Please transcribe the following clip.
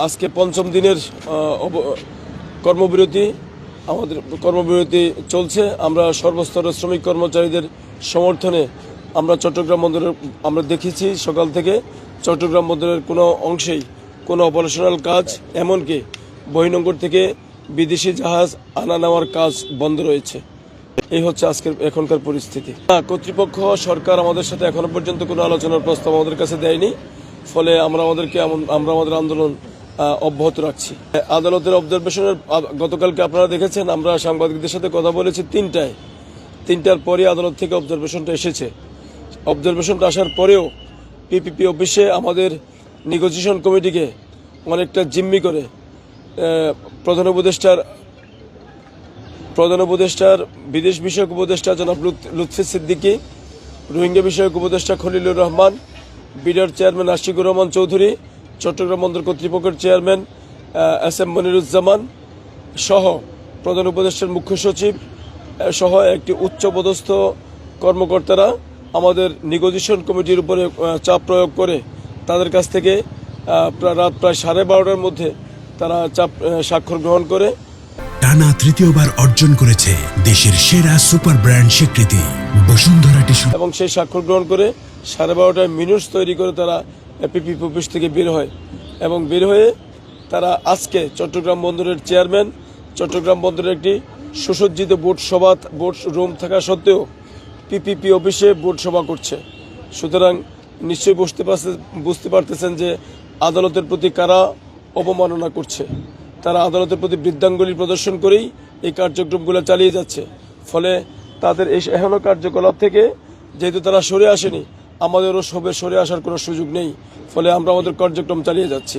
আজকে পঞ্চম দিনের কর্মবিরতি আমাদের কর্মবিরতি চলছে। আমরা সর্বস্তরের শ্রমিক কর্মচারীদের সমর্থনে আমরা চট্টগ্রাম বন্দরের আমরা দেখেছি সকাল থেকে চট্টগ্রাম বন্দরের কোনো অংশেই কোনো অপারেশনাল কাজ, এমনকি বহির্নোঙর থেকে বিদেশি জাহাজ আনা নেওয়ার কাজ বন্ধ রয়েছে। এই হচ্ছে আজকের এখনকার পরিস্থিতি। কর্তৃপক্ষ সরকার আমাদের সাথে এখনো পর্যন্ত কোনো আলোচনার প্রস্তাব আমাদের কাছে দেয়নি, ফলে আমরা আমাদের আন্দোলন অব্যাহত রাখছি। আদালতের অবজারভেশনের গতকালকে আপনারা দেখেছেন, আমরা সাংবাদিকদের সাথে কথা বলেছি 3টার পরে আদালত থেকে অবজারভেশনটা এসেছে। অবজারভেশনটা আসার পরেও পিপিপি অফিসে আমাদের নেগোসিয়েশন কমিটিকে অনেকটা জিম্মি করে প্রধান উপদেষ্টার বিদেশ বিষয়ক উপদেষ্টা জনাব লুৎফি সিদ্দিকী, রোহিঙ্গা বিষয়ক উপদেষ্টা খলিলুর রহমান, বিডার চেয়ারম্যান আশিকুর রহমান চৌধুরী, চট্টগ্রাম বন্দর কর্তৃপক্ষের চেয়ারম্যান SM মনিরুজ্জামান সহ প্রধান উপদেষ্টার মুখ্য সচিব সহ একটি উচ্চপদস্থ কর্মকর্তারা আমাদের নেগোসিয়েশন কমিটির উপরে চাপ প্রয়োগ করে তাদের কাছ থেকে রাত প্রায় 12:30টার মধ্যে তারা স্বাক্ষর গ্রহণ করে টানা তৃতীয়বার অর্জন করেছে দেশের সেরা সুপার ব্র্যান্ড স্বীকৃতি বসুন্ধরা টিস্যু, এবং সেই স্বাক্ষর গ্রহণ করে 12:30টায় মিনিটস তৈরি করে তারা পিপিপি অফিস থেকে বের হয়। এবং বের হয়ে তারা আজকে চট্টগ্রাম বন্দরের চেয়ারম্যান, চট্টগ্রাম বন্দরের একটি সুসজ্জিত বোর্ড রুম থাকা সত্ত্বেও পিপিপি অফিসে বোর্ড সভা করছে। সুতরাং নিশ্চয়ই বুঝতে পারতেছেন যে আদালতের প্রতি কারা অবমাননা করছে। তারা আদালতের প্রতি বৃদ্ধাঙ্গুলি প্রদর্শন করেই এই কার্যক্রমগুলো চালিয়ে যাচ্ছে। ফলে তাদের এই এহেন কার্যকলাপ থেকে যেহেতু তারা সরে আসেনি, আমাদেরও সরে আসার কোনো সুযোগ নেই। ফলে আমরা আমাদের কার্যক্রম চালিয়ে যাচ্ছি।